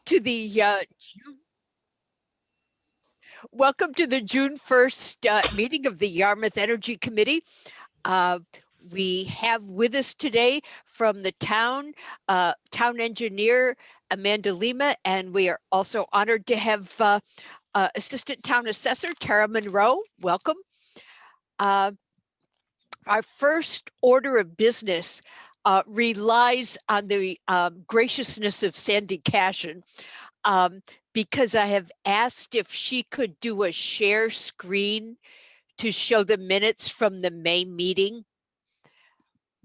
to the welcome to the June 1st meeting of the Yarmouth Energy Committee. We have with us today from the town engineer Amanda Lima, and we are also honored to have Assistant Town Assessor Tara Monroe. Welcome. Our first order of business relies on the graciousness of Sandy Cashin, because I have asked if she could do a share screen to show the minutes from the May meeting.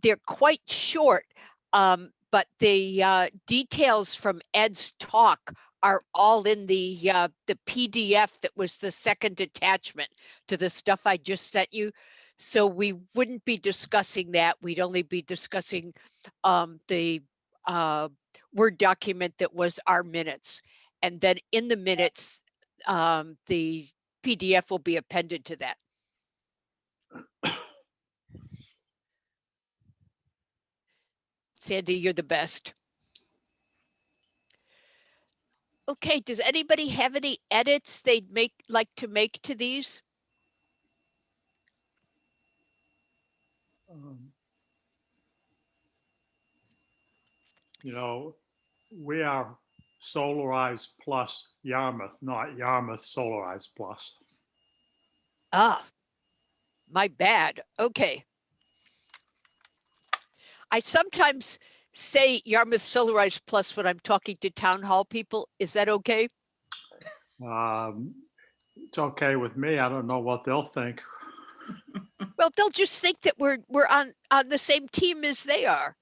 They're quite short, but the details from Ed's talk are all in the PDF that was the second attachment to the stuff I just sent you. So we wouldn't be discussing that. We'd only be discussing the Word document that was our minutes. And then in the minutes, the PDF will be appended to that. Sandy, you're the best. Okay, does anybody have any edits they'd like to make to these? We are Solarized Plus Yarmouth, not Yarmouth Solarized Plus. Ah, my bad. Okay. I sometimes say Yarmouth Solarized Plus when I'm talking to town hall people. Is that okay? It's okay with me. I don't know what they'll think. Well, they'll just think that we're on the same team as they are.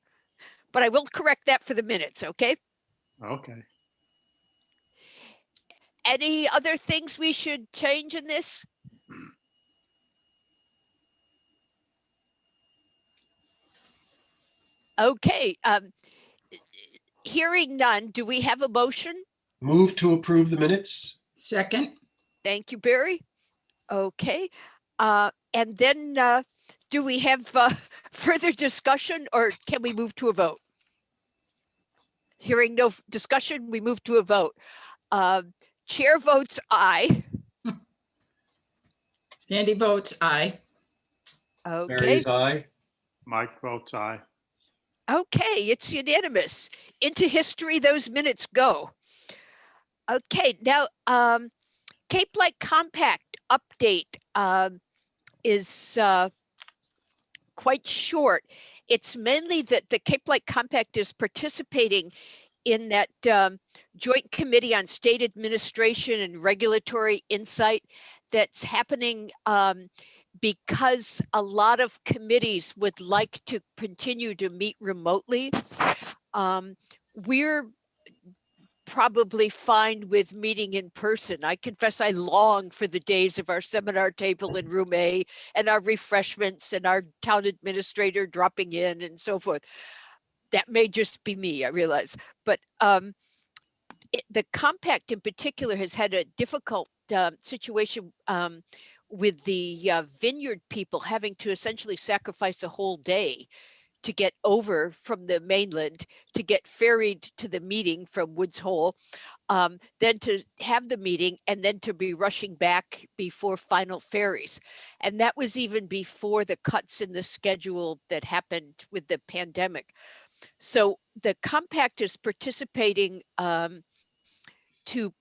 But I will correct that for the minutes, okay? Okay. Any other things we should change in this? Okay, hearing none, do we have a motion? Move to approve the minutes. Second. Thank you, Barry. Okay, and then do we have further discussion, or can we move to a vote? Hearing no discussion, we move to a vote. Chair votes aye. Sandy votes aye. Okay. Barry's aye. Mike votes aye. Okay, it's unanimous. Into history those minutes go. Okay, now Cape Light Compact update is quite short. It's mainly that the Cape Light Compact is participating in that joint committee on state administration and regulatory insight that's happening because a lot of committees would like to continue to meet remotely. We're probably fine with meeting in person. I confess I long for the days of our seminar table in room A and our refreshments and our town administrator dropping in and so forth. That may just be me, I realize, but the compact in particular has had a difficult situation with the vineyard people having to essentially sacrifice a whole day to get over from the mainland, to get ferried to the meeting from Woods Hole, then to have the meeting, and then to be rushing back before final ferries. And that was even before the cuts in the schedule that happened with the pandemic. So the compact is participating to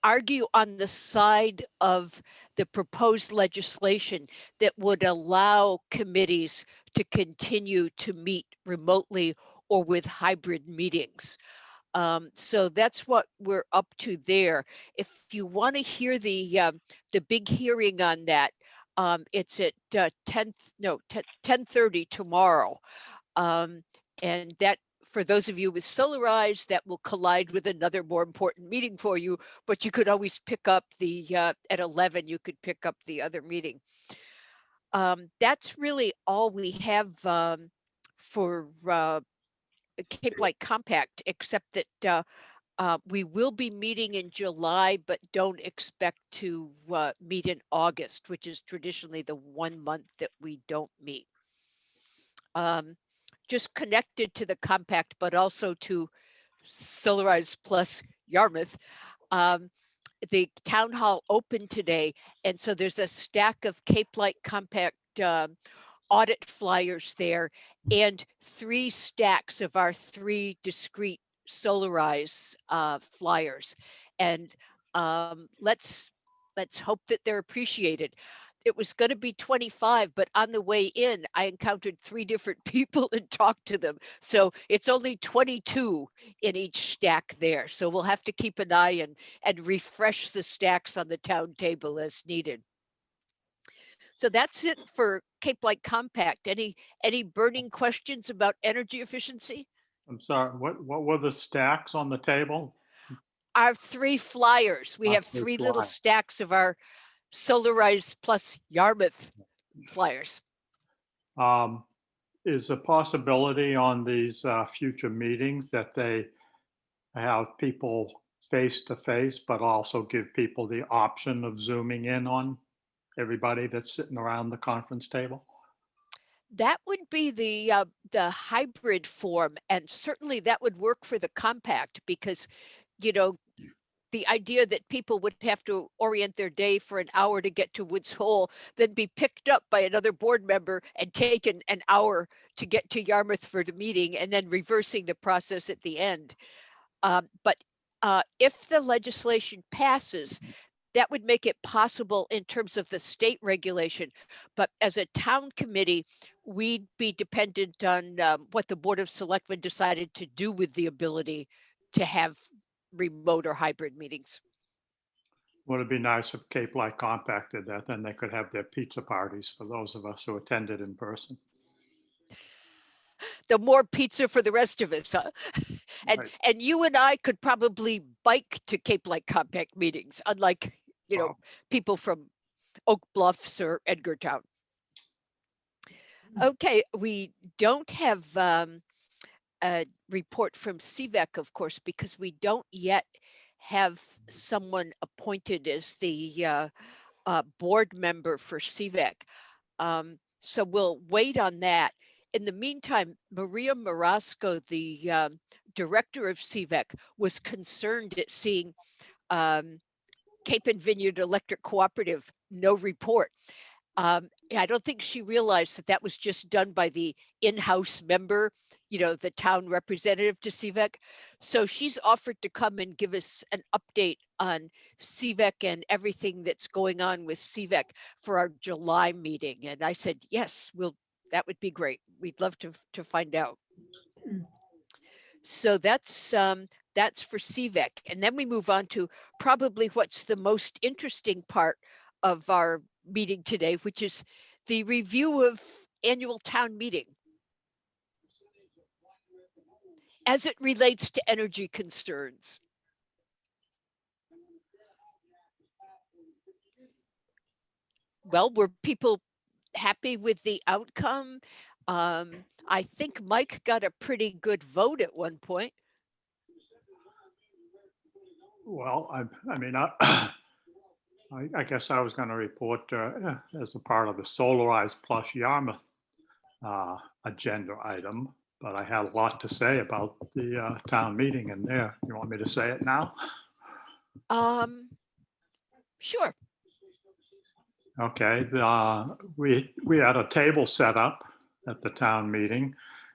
argue on the side of the proposed legislation that would allow committees to continue to meet remotely or with hybrid meetings. So that's what we're up to there. If you want to hear the big hearing on that, it's at 10:30 tomorrow. And that, for those of you with Solarize, that will collide with another more important meeting for you, but you could always pick up the, at 11, you could pick up the other meeting. That's really all we have for Cape Light Compact, except that we will be meeting in July, but don't expect to meet in August, which is traditionally the 1 month that we don't meet. Just connected to the compact, but also to Solarize Plus Yarmouth. The town hall opened today, and so there's a stack of Cape Light Compact audit flyers there, and 3 stacks of our 3 discrete Solarize flyers. And let's hope that they're appreciated. It was going to be 25, but on the way in, I encountered 3 different people and talked to them. So it's only 22 in each stack there. So we'll have to keep an eye and refresh the stacks on the town table as needed. So that's it for Cape Light Compact. Any burning questions about energy efficiency? I'm sorry, what were the stacks on the table? Our 3 flyers. We Our have 3 3 little flyers. stacks of our Solarize Plus Yarmouth flyers. Is a possibility on these future meetings that they have people face to face, but also give people the option of zooming in on everybody that's sitting around the conference table? That would be the hybrid form, and certainly that would work for the compact because, you know, the idea that people would have to orient their day for an hour to get to Woods Hole, then be picked up by another board member and taken an hour to get to Yarmouth for the meeting, and then reversing the process at the end. But if the legislation passes, that would make it possible in terms of the state regulation. But as a town committee, we'd be dependent on what the Board of Selectmen decided to do with the ability to have remote or hybrid meetings. Would it be nice if Cape Light Compact did that? Then they could have their pizza parties for those of us who attended in person. The more pizza for the rest of us, huh? Right. And you and I could probably bike to Cape Light Compact meetings, unlike, you know, Wow. people from Oak Bluffs or Edgartown. Okay, we don't have a report from CVEC, of course, because we don't yet have someone appointed as the board member for CVEC. So we'll wait on that. In the meantime, Maria Marasco, the director of CVEC, was concerned at seeing Cape and Vineyard Electric Cooperative, no report. I don't think she realized that that was just done by the in-house member, you know, the town representative to CVEC. So she's offered to come and give us an update on CVEC and everything that's going on with CVEC for our July meeting. And I said, yes, that would be great. We'd love to find out. So that's for CVEC. And then we move on to probably what's the most interesting part of our meeting today, which is the review of annual town meeting as it relates to energy concerns. Well, were people happy with the outcome? I think Mike got a pretty good vote at one point. Well, I mean, I guess I was going to report as a part of the Solarize Plus Yarmouth agenda item, but I had a lot to say about the town meeting in there. You want me to say it now? Sure. Okay, we had a table set up at the town meeting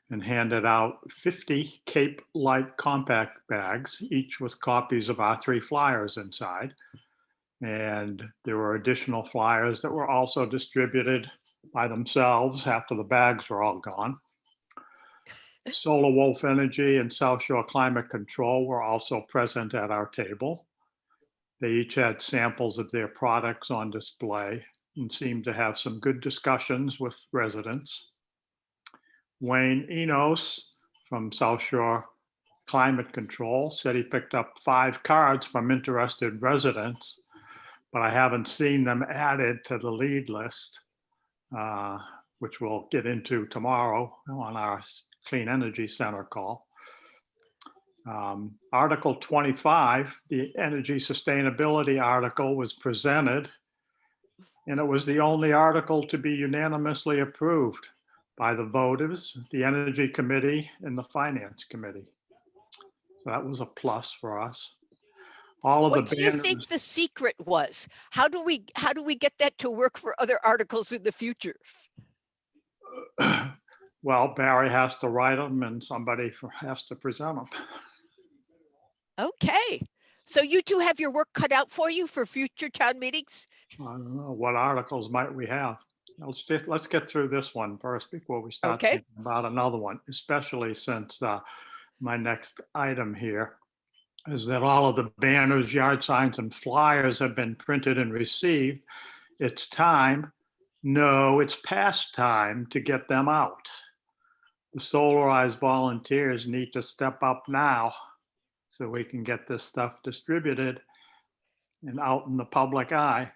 and handed out 50 Cape Light compact bags, each with copies of our 3 flyers inside. And there were additional flyers that were also distributed by themselves after the bags were all gone. Solar Wolf Energy and South Shore Climate Control were also present at our table. They each had samples of their products on display and seemed to have some good discussions with residents. Wayne Enos from South Shore Climate Control said he picked up 5 cards from interested residents, but I haven't seen them added to the lead list, which we'll get into tomorrow on our Clean Energy Center call. Article 25, the energy sustainability article, was presented, and it was the only article to be unanimously approved by the voters, the Energy Committee, and the Finance Committee. So that was a plus for us. All of What the do you think banners, the secret was? How do we get that to work for other articles in the future? well, Barry has to write them and somebody has to present them. Okay. So you two have your work cut out for you for future town meetings? I don't know, what articles might we have? Let's get through this one first before we start Okay. thinking about another one, especially since my next item here is that all of the banners, yard signs, and flyers have been printed and received. It's time. No, it's past time to get them out. The Solarized volunteers need to step up now so we can get this stuff distributed and out in the public eye.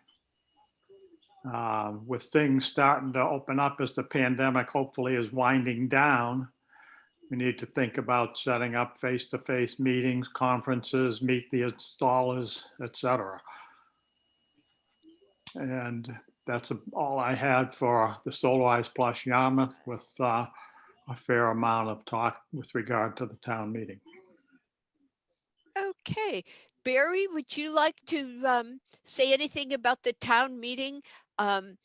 With things starting to open up as the pandemic hopefully is winding down, we need to think about setting up face-to-face meetings, conferences, meet the installers, etc. And that's all I had for the Solarized Plus Yarmouth, with a fair amount of talk with regard to the town meeting. Okay. Barry, would you like to say anything about the town meeting? I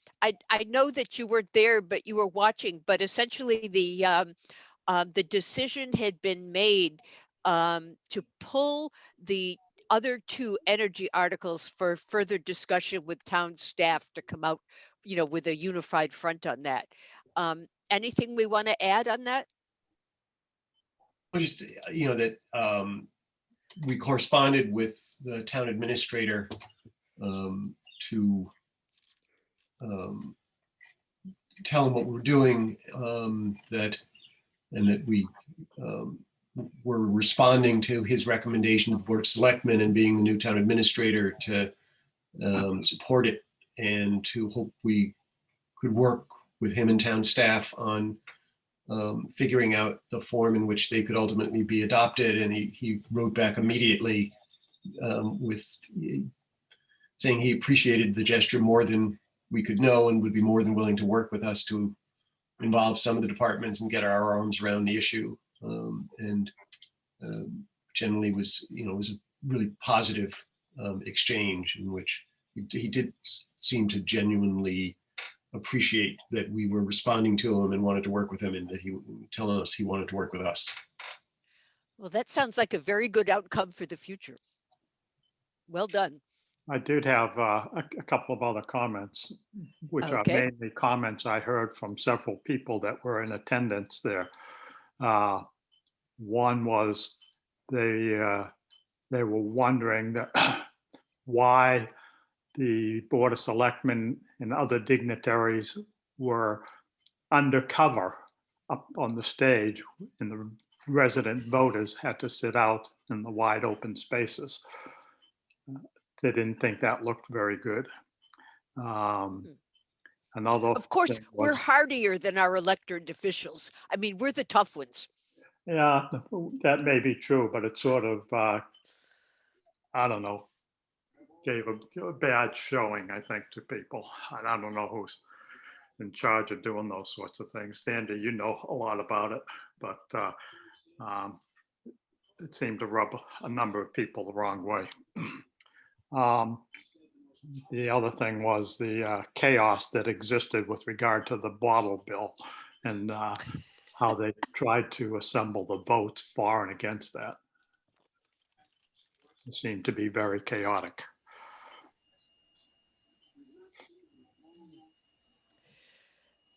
know that you weren't there, but you were watching, but essentially the decision had been made to pull the other two energy articles for further discussion with town staff to come out, with a unified front on that. Anything we want to add on that? Just, that we corresponded with the town administrator to tell him what we're doing, and that we were responding to his recommendation to the Board of Selectmen, and being the new town administrator to support it, and to hope we could work with him and town staff on figuring out the form in which they could ultimately be adopted. And he wrote back immediately with saying he appreciated the gesture more than we could know, and would be more than willing to work with us to involve some of the departments and get our arms around the issue. Generally was a really positive exchange, in which he did seem to genuinely appreciate that we were responding to him and wanted to work with him, and that he telling us he wanted to work with us. Well, that sounds like a very good outcome for the future. Well done. I did have a couple of other comments, which are Okay. mainly comments I heard from several people that were in attendance there. One was they were wondering that why the Board of Selectmen and other dignitaries were undercover up on the stage, and the resident voters had to sit out in the wide open spaces. They didn't think that looked very good. Another, Of course, thing we're was, hardier than our elected officials. I mean, we're the tough ones. yeah, that may be true, but it sort of, I don't know, gave a bad showing, I think, to people. And I don't know who's in charge of doing those sorts of things. Sandy, you know a lot about it, but it seemed to rub a number of people the wrong way. The other thing was the chaos that existed with regard to the bottle bill, and how they tried to assemble the votes for and against that. It seemed to be very chaotic.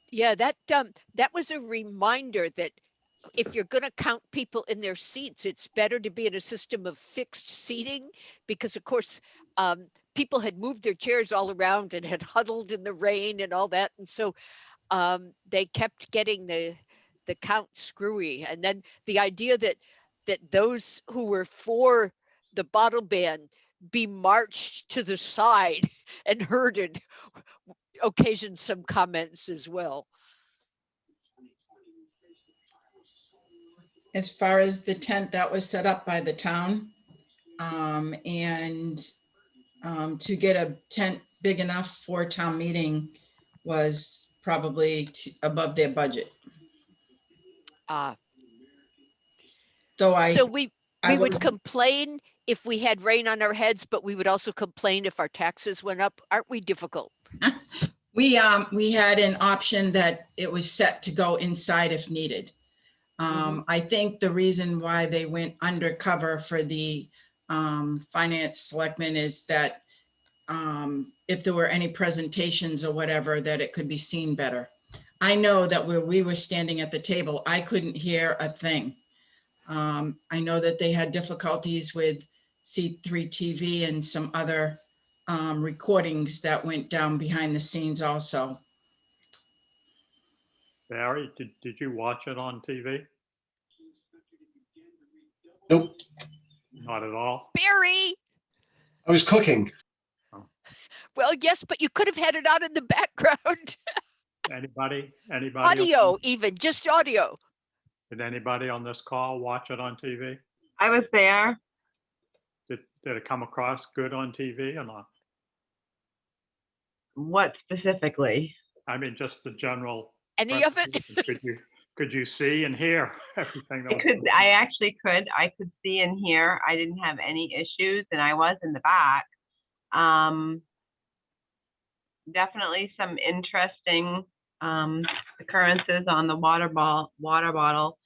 Yeah, that was a reminder that if you're going to count people in their seats, it's better to be in a system of fixed seating, because of course people had moved their chairs all around and had huddled in the rain and all that, and so they kept getting the count screwy. And then the idea that those who were for the bottle ban be marched to the side and herded occasioned some comments as well. As far as the tent, that was set up by the town. And to get a tent big enough for a town meeting was probably above their budget. So Though I we We was- would complain if we had rain on our heads, but we would also complain if our taxes went up. Aren't we difficult? We had an option that it was set to go inside if needed. I think the reason why they went undercover for the finance selectmen is that if there were any presentations or whatever, that it could be seen better. I know that where we were standing at the table, I couldn't hear a thing. I know that they had difficulties with C3 TV and some other recordings that went down behind the scenes also. Barry, did you watch it on TV? Nope, Not at all? Barry, I was cooking. well, yes, but you could have had it on in the background. Anybody? Audio, even just audio. Did anybody on this call watch it on TV? I was there. Did it come across good on TV or not? What specifically? I mean, just the general. Any of it? presentation. Could you see and hear everything that was? I actually could. I could see and hear. I didn't have any issues, and I was in the back. Definitely some interesting occurrences on the water bottle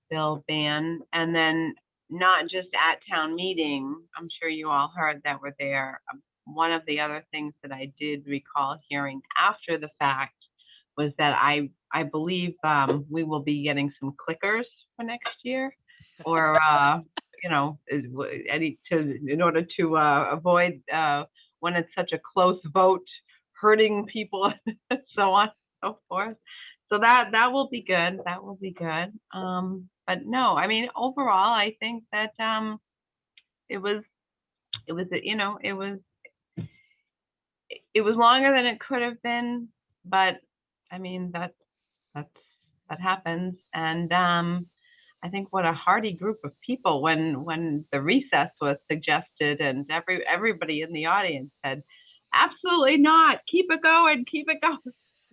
bill ban, and then not just at town meeting. I'm sure you all heard that were there. One of the other things that I did recall hearing after the fact was that I believe we will be getting some clickers for next year, or you know, in order to avoid when it's such a close vote, hurting people, and so on and so forth. So that will be good. That will be good. But no, I mean, overall, I think that it was you know, it was longer than it could have been, but I mean, that happens. And I think what a hearty group of people when the recess was suggested, and everybody in the audience said, absolutely not, keep it going,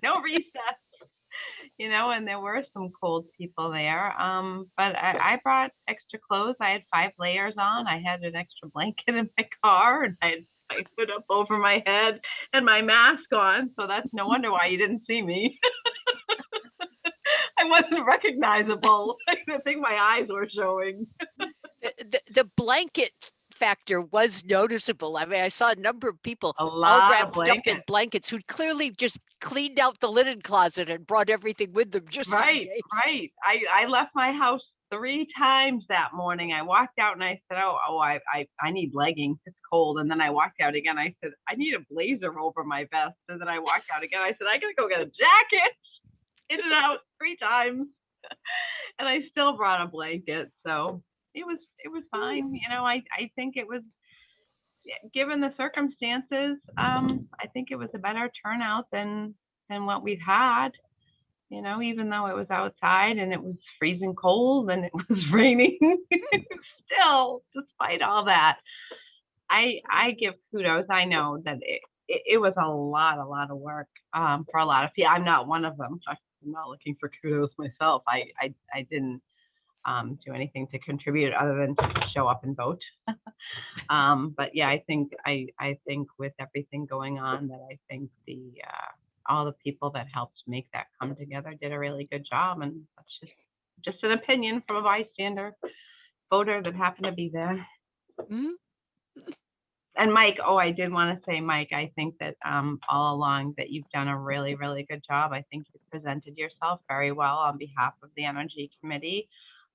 no recess. You know, and there were some cold people there. But I brought extra clothes. I had 5 layers on. I had an extra blanket in my car, and I had my hood up over my head and my mask on. So that's no wonder why you didn't see me. I wasn't recognizable. I think my eyes were showing. The blanket factor was noticeable. I mean, I saw a number of people A all lot of wrapped up in blankets. blankets who'd clearly just cleaned out the linen closet and brought everything with them just in Right, case. right. I left my house 3 times that morning. I walked out and I said, I need leggings. It's cold. And then I walked out again. I said, I need a blazer over my vest. And then I walked out again. I said, I gotta go get a jacket. In and out 3 times. And I still brought a blanket. So it was fine. You know, I think it was, given the circumstances, I think it was a better turnout than what we've had. You know, even though it was outside and it was freezing cold and it was raining, still, despite all that, I give kudos. I know that it was a lot of work for a lot of people. I'm not one of them. I'm not looking for kudos myself. I didn't do anything to contribute other than to show up and vote. But yeah, I think with everything going on, that I think all the people that helped make that come together did a really good job. And that's just an opinion from a bystander voter that happened to be there. Mhm. And Mike, I did want to say, Mike, I think that all along that you've done a really, really good job. I think you presented yourself very well on behalf of the Energy Committee.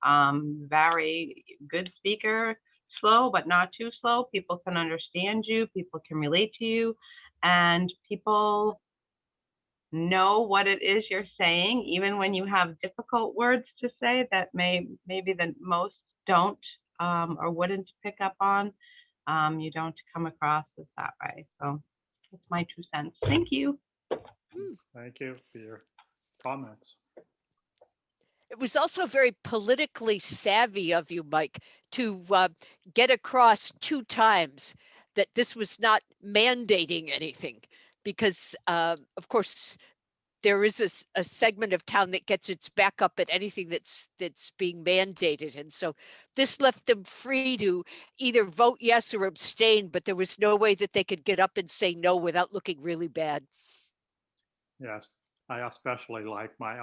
Very good speaker, slow, but not too slow. People can understand you, people can relate to you, and people know what it is you're saying, even when you have difficult words to say that maybe the most don't or wouldn't pick up on. You don't come across as that way. So that's my 2 cents. Thank you. Thank you for your comments. It was also very politically savvy of you, Mike, to get across 2 times that this was not mandating anything, because of course there is a segment of town that gets its back up at anything that's being mandated. And so this left them free to either vote yes or abstain, but there was no way that they could get up and say no without looking really bad. Yes, I especially like my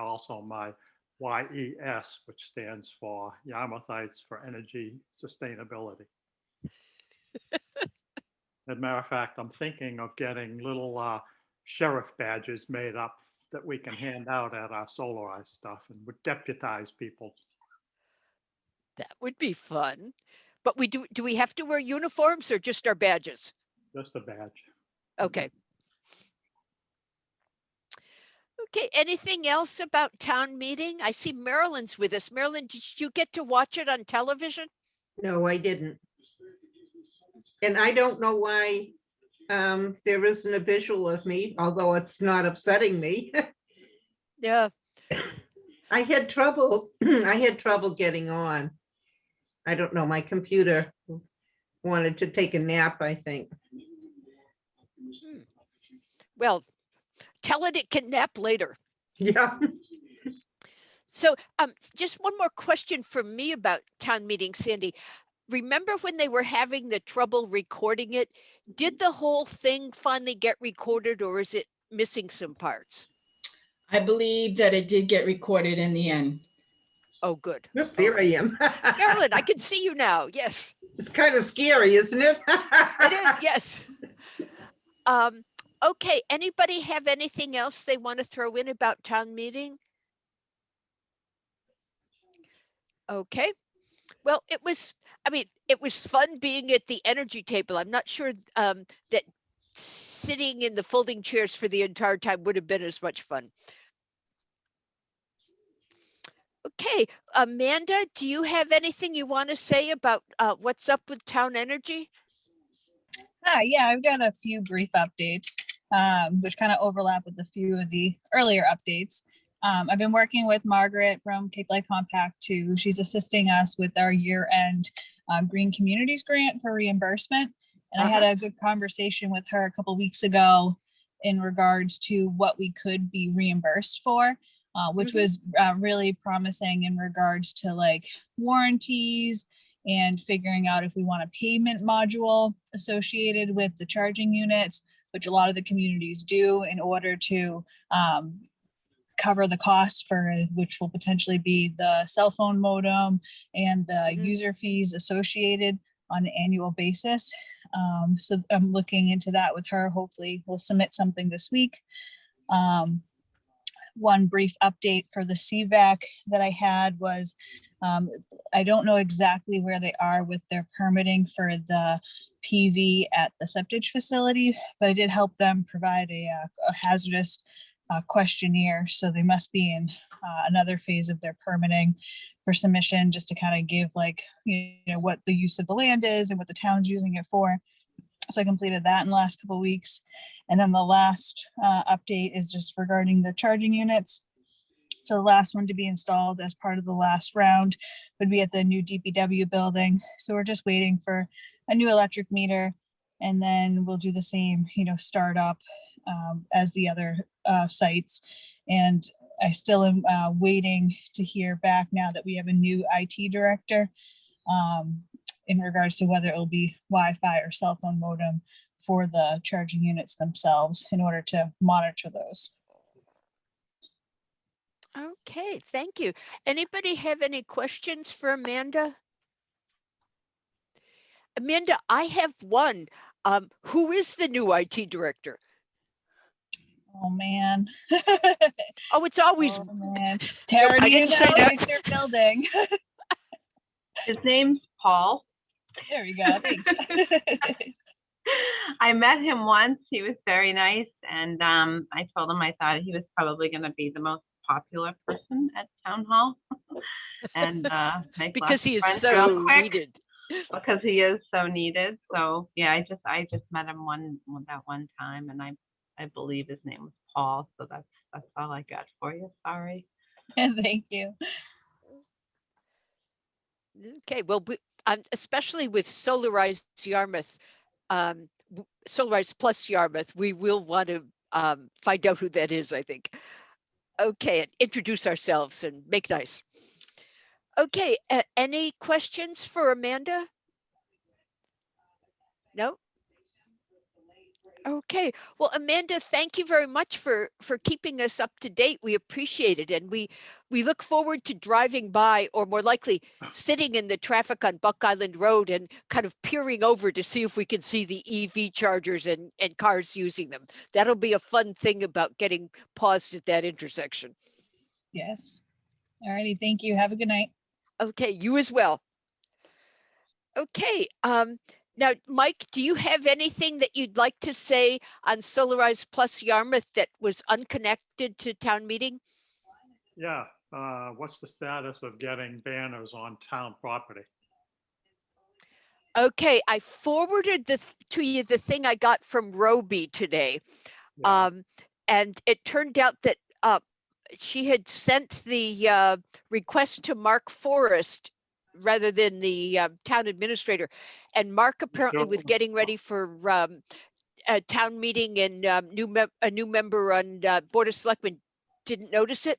YES, which stands for Yarmouthites for Energy Sustainability. As a matter of fact, I'm thinking of getting little sheriff badges made up that we can hand out at our Solarize stuff and would deputize people. That would be fun. But do we have to wear uniforms or just our badges? Just a badge. Okay. Okay, anything else about town meeting? I see Marilyn's with us. Marilyn, did you get to watch it on television? No, I didn't. And I don't know why there isn't a visual of me, although it's not upsetting me. Yeah. I had trouble getting on. I don't know, my computer wanted to take a nap, I think. Well, tell it can nap later. Yeah. So just one more question from me about town meeting, Sandy. Remember when they were having the trouble recording it? Did the whole thing finally get recorded, or is it missing some parts? I believe that it did get recorded in the end. Oh, good. Oop, there I am. Marilyn, I can see you now. Yes, It's kind of scary, isn't it? it is. Yes. Okay, anybody have anything else they want to throw in about town meeting? Okay. Well, it was fun being at the energy table. I'm not sure that sitting in the folding chairs for the entire time would have been as much fun. Okay, Amanda, do you have anything you want to say about what's up with town energy? Yeah, I've got a few brief updates, which kind of overlap with a few of the earlier updates. I've been working with Margaret from Cape Light Compact too. She's assisting us with our year-end Green Communities grant for reimbursement. And I had a good conversation with her a couple weeks ago in regards to what we could be reimbursed for, which was really promising in regards to like warranties and figuring out if we want a payment module associated with the charging units, which a lot of the communities do in order to cover the cost for which will potentially be the cell phone modem and the user fees associated on an annual basis. So I'm looking into that with her. Hopefully we'll submit something this week. One brief update for the CVAC that I had was, I don't know exactly where they are with their permitting for the PV at the septic facility, but I did help them provide a hazardous questionnaire. So they must be in another phase of their permitting for submission, just to kind of give like, what the use of the land is and what the town's using it for. So I completed that in the last couple of weeks. And then the last update is just regarding the charging units. So the last one to be installed as part of the last round would be at the new DPW building. So we're just waiting for a new electric meter, and then we'll do the same, start up as the other sites. And I still am waiting to hear back now that we have a new IT director in regards to whether it'll be Wi-Fi or cell phone modem for the charging units themselves in order to monitor those. Okay, thank you. Anybody have any questions for Amanda? Amanda, I have one. Who is the new IT director? Oh man. Oh, it's always Oh, man. Tara, I do you didn't say know that. it's your building? His name's Paul. There we go. Thanks. I met him once. He was very nice, and I told him I thought he was probably going to be the most popular person at town hall, and make because lots he of is friends so real quick, needed. because he is so needed. So yeah, I just met him that one time, and I believe his name was Paul. So that's all I got for you. Sorry. Thank you. Okay, well, especially with Solarize Yarmouth, Solarize plus Yarmouth, we will want to find out who that is, I think. Okay, and introduce ourselves and make nice. Okay, any questions for Amanda? No? Okay, well, Amanda, thank you very much for keeping us up to date. We appreciate it, and we look forward to driving by, or more likely, sitting in the traffic on Buck Island Road and kind of peering over to see if we can see the EV chargers and cars using them. That'll be a fun thing about getting paused at that intersection. Yes. All righty. Thank you. Have a good night. Okay, you as well. Okay, now, Mike, do you have anything that you'd like to say on Solarize Plus Yarmouth that was unconnected to town meeting? Yeah, what's the status of getting banners on town property? Okay, I forwarded to you the thing I got from Roby today. Yeah. And it turned out that she had sent the request to Mark Forrest rather than the town administrator. And Mark apparently was getting ready for a town meeting, and a new member on Board of Selectmen didn't notice it.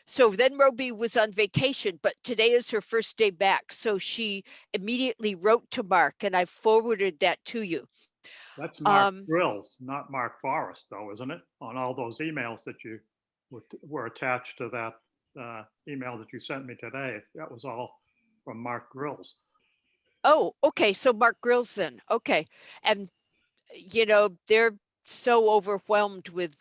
So then Roby was on vacation, but today is her first day back. So she immediately wrote to Mark, and I forwarded that to you. That's Mark Grills, not Mark Forrest, though, isn't it? On all those emails that you were attached to that email that you sent me today, that was all from Mark Grills. Oh, okay. So Mark Grills then. Okay. And, you know, they're so overwhelmed with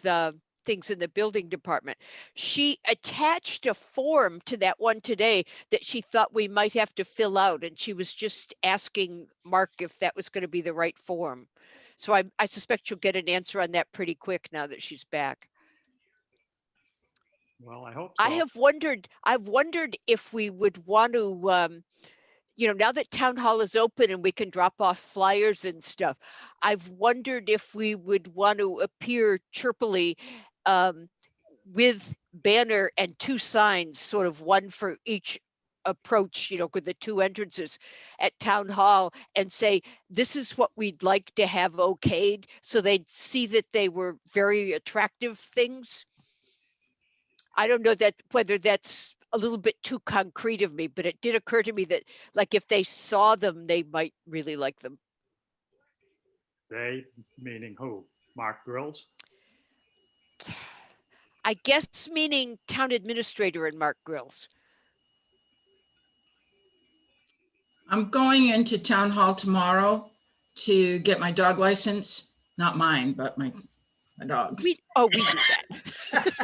things in the building department. She attached a form to that one today that she thought we might have to fill out. And she was just asking Mark if that was going to be the right form. So I suspect she'll get an answer on that pretty quick now that she's back. Well, I hope so. I've wondered if we would want to, you know, now that town hall is open and we can drop off flyers and stuff, I've wondered if we would want to appear chirpily with banner and two signs, sort of one for each approach, you know, with the two entrances at town hall, and say, this is what we'd like to have okayed, so they'd see that they were very attractive things. I don't know whether that's a little bit too concrete of me, but it did occur to me that, like, if they saw them, they might really like them. They, meaning who? Mark Grills? I guess meaning town administrator and Mark Grills. I'm going into town hall tomorrow to get my dog license, not mine, but my dog's. We knew that.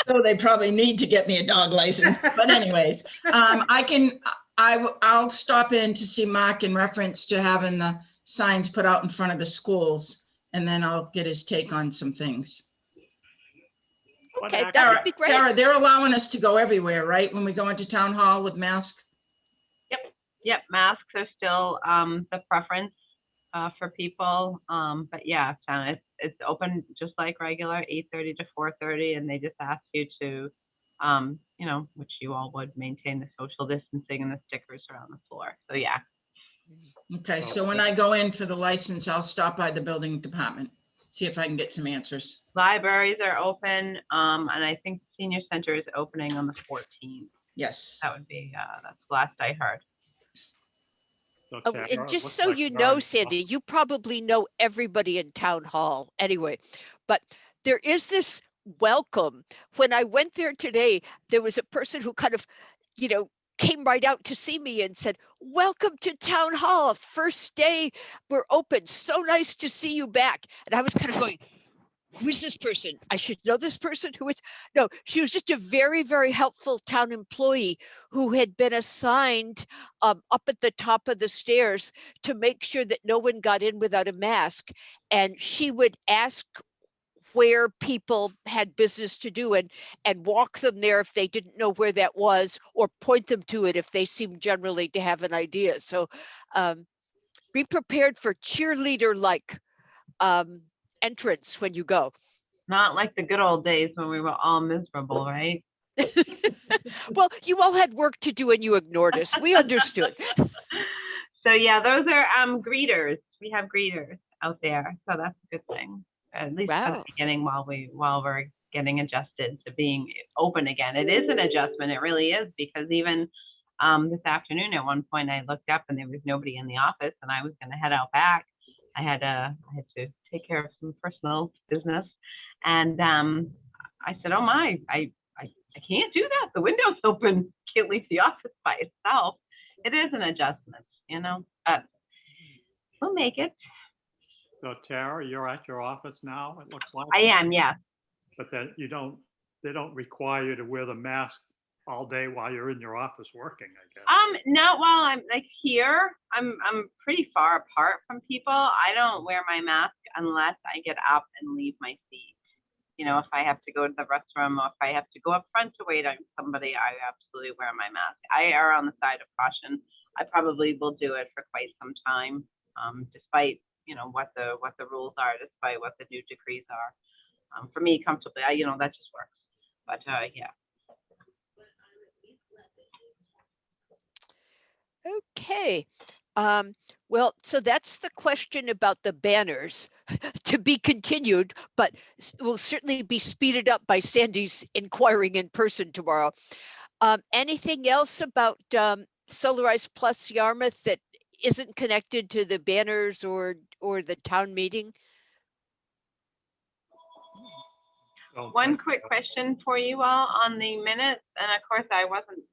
So they probably need to get me a dog license, but anyways, I'll stop in to see Mark in reference to having the signs put out in front of the schools, and then I'll get his take on some things. Okay, that would be great. Sarah, they're allowing us to go everywhere, right? When we go into town hall with masks? Yep, masks are still the preference for people. But yeah, it's open just like regular, 8:30 to 4:30, and they just ask you to, you know, which you all would, maintain the social distancing and the stickers around the floor. So yeah. Okay, so when I go in for the license, I'll stop by the building department, see if I can get some answers. Libraries are open, and I think the senior center is opening on the 14th. Yes. That would be, that's the last I heard. Okay, And just so you know, Sandy, you probably know everybody in town hall anyway, but there is this welcome. When I went there today, there was a person who kind of, you know, came right out to see me and said, welcome to town hall, first day we're open, so nice to see you back. And I was kind of going, who is this person? I should know this person. Who is? No, she was just a very, very helpful town employee who had been assigned up at the top of the stairs to make sure that no one got in without a mask. And she would ask where people had business to do and walk them there if they didn't know where that was, or point them to it if they seemed generally to have an idea. So be prepared for cheerleader-like entrance when you go. Not like the good old days when we were all miserable, right? Well, you all had work to do and you ignored us. We understood. So yeah, those are greeters. We have greeters out there, so that's a good thing. At least at the beginning, while we're getting adjusted to being open again. It is an adjustment. It really is, because even this afternoon at one point I looked up and there was nobody in the office, and I was going to head out back. I had to take care of some personal business, and I said, "Oh my, I can't do that. The window's open. Can't leave the office by itself." It is an adjustment, you know. We'll make it. So Tara, you're at your office now, it looks like? I am, yes. But then they don't require you to wear the mask all day while you're in your office working, I guess. Not while I'm like here. I'm pretty far apart from people. I don't wear my mask unless I get up and leave my seat. You know, if I have to go to the restroom or if I have to go up front to wait on somebody, I absolutely wear my mask. I err on the side of caution. I probably will do it for quite some time, despite, you know, what the rules are, despite what the new decrees are. For me, comfortably, you know, that just works. But yeah. Okay. Well, so that's the question about the banners to be continued, but will certainly be speeded up by Sandy's inquiring in person tomorrow. Anything else about Solarize Plus Yarmouth that isn't connected to the banners or the town meeting? One quick question for you all on the minutes, and of course I wasn't,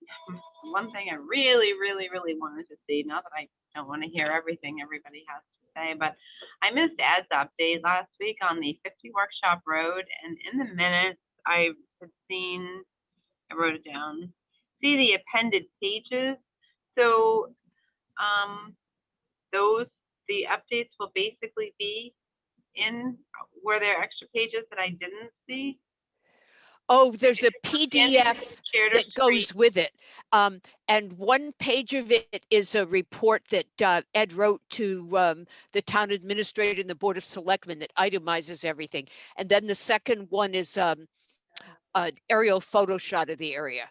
one thing I really wanted to see, not that I don't want to hear everything everybody has to say, but I missed Ed's update last week on the 50 Workshop Road, and in the minutes I had seen, I wrote it down, see the appended pages. So the updates will basically be in, were there extra pages that I didn't see? Oh, there's a Sandy PDF shared her that goes with it. And one page of it is a report that Ed wrote to the town administrator and the Board of Selectmen that itemizes everything. And then the second one is an aerial photo shot of the area.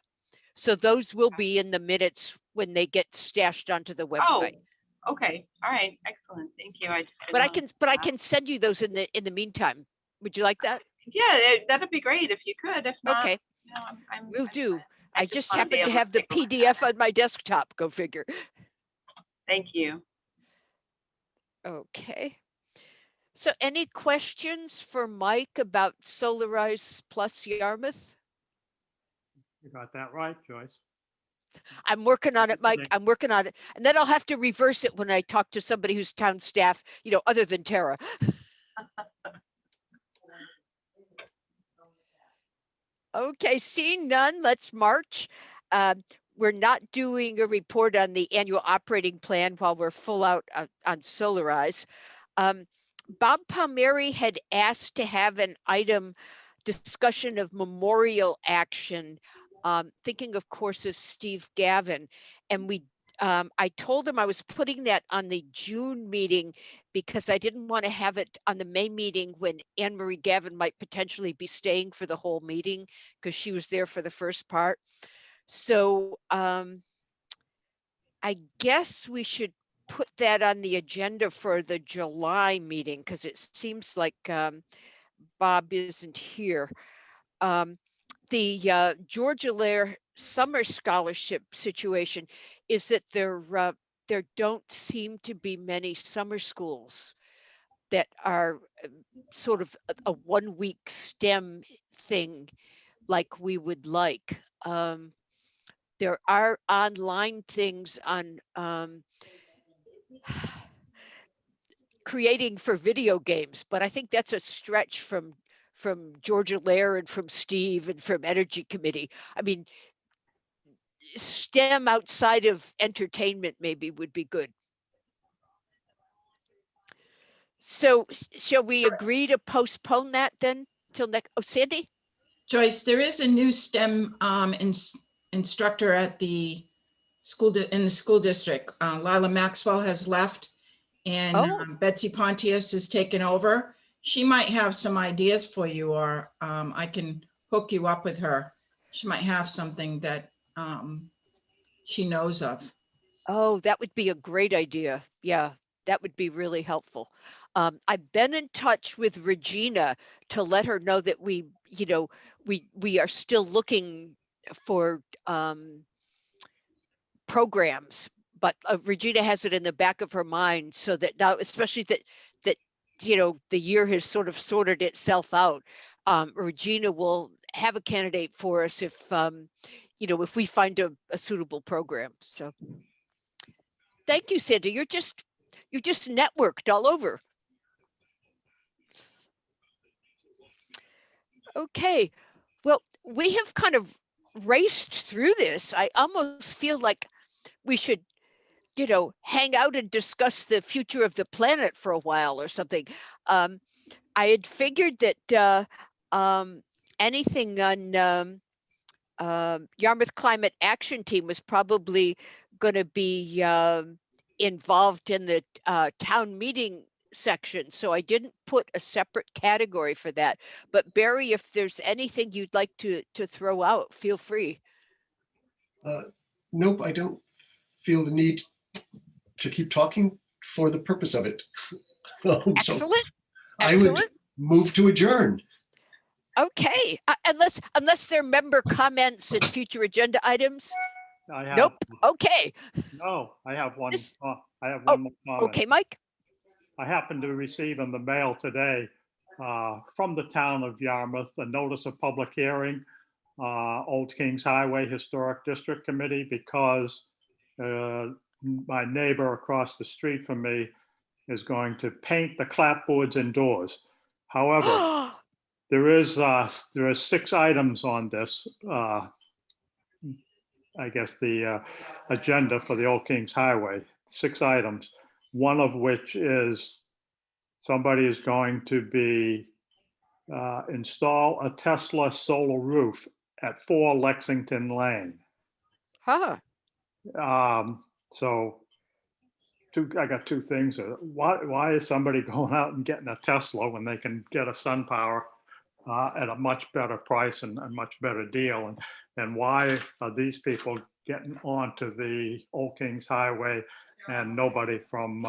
So those will be in the minutes when they get stashed onto the website. Oh, okay. All right. Excellent. Thank you. But I can send you those in the meantime. Would you like that? Yeah, that'd be great if you could. If not, Okay, you know, will do. I just wanna be happen to able have the take a look at PDF it. on my desktop. Go figure. Thank you. Okay. So any questions for Mike about Solarize Plus Yarmouth? You got that right, Joyce. I'm working on it, Mike. Okay. I'm working on it. And then I'll have to reverse it when I talk to somebody who's town staff, you know, other than Tara. Okay, seeing none, let's march. We're not doing a report on the annual operating plan while we're full out on Solarize. Bob Palmieri had asked to have an item discussion of memorial action, thinking of course of Steve Gavin. And I told him I was putting that on the June meeting because I didn't want to have it on the May meeting when Anne Marie Gavin might potentially be staying for the whole meeting because she was there for the first part. So I guess we should put that on the agenda for the July meeting because it seems like Bob isn't here. The Georgia Lair summer scholarship situation is that there don't seem to be many summer schools that are sort of a 1 week STEM thing like we would like. There are online things on creating for video games, but I think that's a stretch from Georgia Lair and from Steve and from Energy Committee. I mean, STEM outside of entertainment maybe would be good. So shall we agree to postpone that then till next? Oh, Sandy? Joyce, there is a new STEM instructor at the school in the school district. Lila Maxwell has left and Oh. Betsy Pontius has taken over. She might have some ideas for you, or I can hook you up with her. She might have something that she knows of. Oh, that would be a great idea. Yeah, that would be really helpful. I've been in touch with Regina to let her know that we you know, we are still looking for programs, but Regina has it in the back of her mind, so that now, especially that you know, the year has sort of sorted itself out. Regina will have a candidate for us if you know, if we find a suitable program. So thank you, Sandy. You're just networked all over. Okay, well, we have kind of raced through this. I almost feel like we should, you know, hang out and discuss the future of the planet for a while or something. I had figured that anything on Yarmouth Climate Action Team was probably going to be involved in the town meeting section. So I didn't put a separate category for that. But Barry, if there's anything you'd like to throw out, feel free. Nope, I don't feel the need to keep talking for the purpose of it. So Excellent. I would Excellent. move to adjourn. Okay, unless there are member comments and future agenda items. I have, Nope. Okay. no, I have one. This- I have oh, one more comment. Okay, Mike. I happened to receive in the mail today from the town of Yarmouth, a notice of public hearing, Old Kings Highway Historic District Committee, because my neighbor across the street from me is going to paint the clapboards indoors. However, there are 6 items on this, I guess the agenda for the Old Kings Highway, 6 items, one of which is somebody is going to be install a Tesla solar roof at 4 Lexington Lane. Huh. So I got 2 things. Why is somebody going out and getting a Tesla when they can get a SunPower at a much better price and a much better deal? And why are these people getting onto the Old Kings Highway and nobody from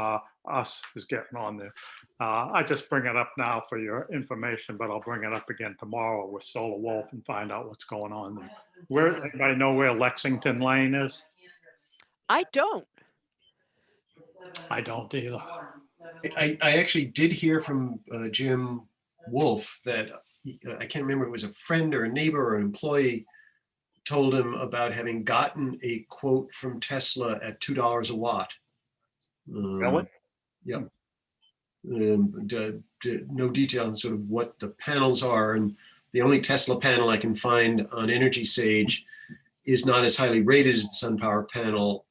us is getting on there? I just bring it up now for your information, but I'll bring it up again tomorrow with Solar Wolf and find out what's going on there. Where, anybody know where Lexington Lane is? I don't. I don't either. I actually did hear from Jim Wolf that I can't remember, it was a friend or a neighbor or an employee told him about having gotten a quote from Tesla at $2 a watt. Really? Yep. No detail on sort of what the panels are, and the only Tesla panel I can find on Energy Sage is not as highly rated as the SunPower panel,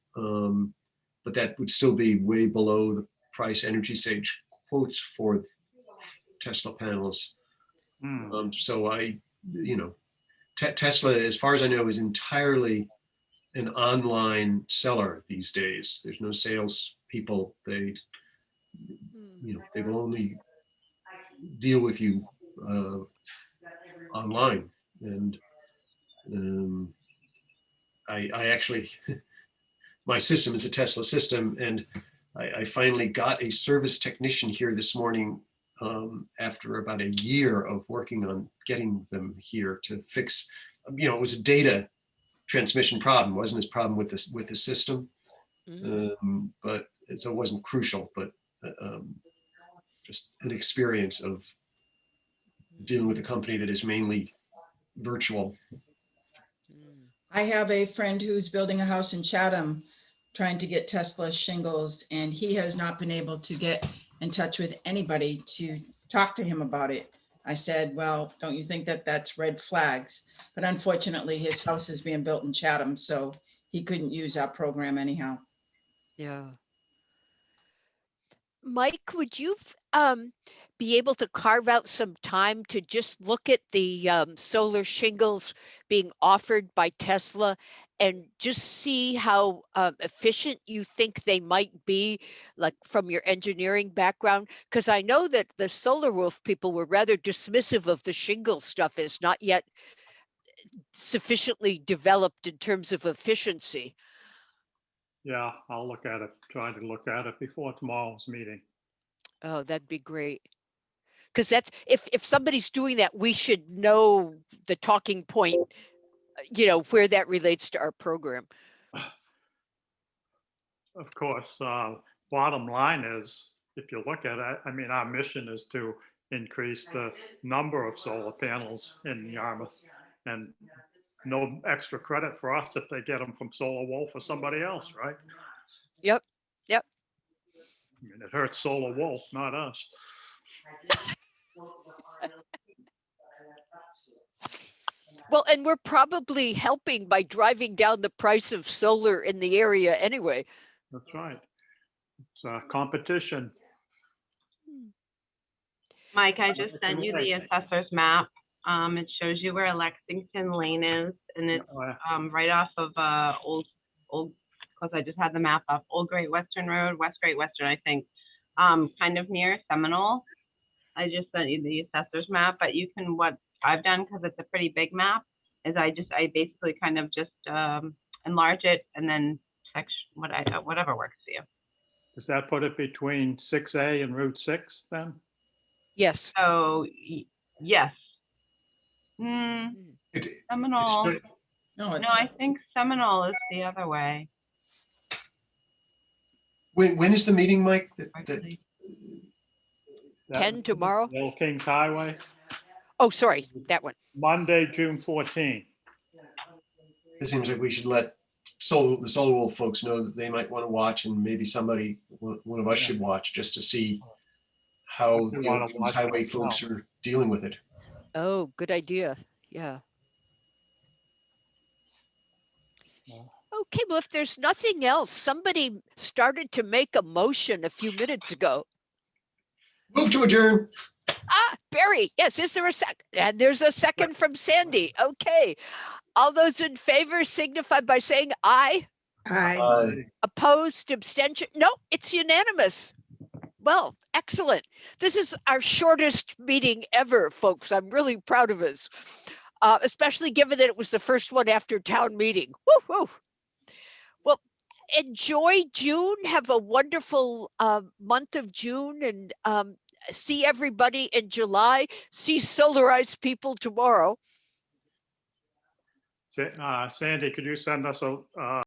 but that would still be way below the price Energy Sage quotes for Tesla panels. So Tesla, as far as I know, is entirely an online seller these days. There's no sales people. They will only deal with you online. And I actually, my system is a Tesla system, and I finally got a service technician here this morning after about a year of working on getting them here to fix. It was a data transmission problem. It wasn't his problem with the system, but so it wasn't crucial. But just an experience of dealing with a company that is mainly virtual. I have a friend who's building a house in Chatham, trying to get Tesla shingles, and he has not been able to get in touch with anybody to talk to him about it. I said, well, don't you think that that's red flags? But unfortunately, his house is being built in Chatham, so he couldn't use our program anyhow. Yeah. Mike, would you be able to carve out some time to just look at the solar shingles being offered by Tesla and just see how efficient you think they might be, like from your engineering background? Because I know that the Solar Wolf people were rather dismissive of the shingle stuff as not yet sufficiently developed in terms of efficiency. Yeah, I'll look at it, try to look at it before tomorrow's meeting. Oh, that'd be great. Because that's, if somebody's doing that, we should know the talking point, where that relates to our program. Of course, bottom line is, if you look at it, I mean, our mission is to increase the number of solar panels in Yarmouth. And no extra credit for us if they get them from Solar Wolf or somebody else, right? Yep. I mean, it hurts Solar Wolf, not us. Well, and we're probably helping by driving down the price of solar in the area anyway. That's right. It's a competition. Mike, I just sent you the assessor's map. It shows you where Lexington Lane is, and it's right off of old, because I just had the map up, Old Great Western Road, West Great Western, I think, kind of near Seminole. I just sent you the assessor's map, but you can, what I've done, because it's a pretty big map, is I basically kind of just enlarge it and then whatever works for you. Does that put it between 6A and Route 6 then? Yes. So yes. Seminole. No, No, I think Seminole is the other way. When is the meeting, Mike? Actually. 10 tomorrow? Old Kings Highway, Oh, sorry, that one. Monday, June 14th. It seems like we should let the Solar Wolf folks know that they might want to watch, and maybe one of us should watch, just to see how I do the wanna Old Kings watch Highway myself. folks are dealing with it. Oh, good idea. Yeah. Okay, well, if there's nothing else, somebody started to make a motion a few minutes ago. Move to adjourn. Barry, yes, is there a second? And there's a second from Sandy. Okay. All those in favor signify by saying aye. Aye. Opposed, abstention? No, it's unanimous. Well, excellent. This is our shortest meeting ever, folks. I'm really proud of us, especially given that it was the first one after town meeting. Woo-hoo. Well, enjoy June. Have a wonderful month of June, and see everybody in July. See Solarized people tomorrow. Sandy, could you send us a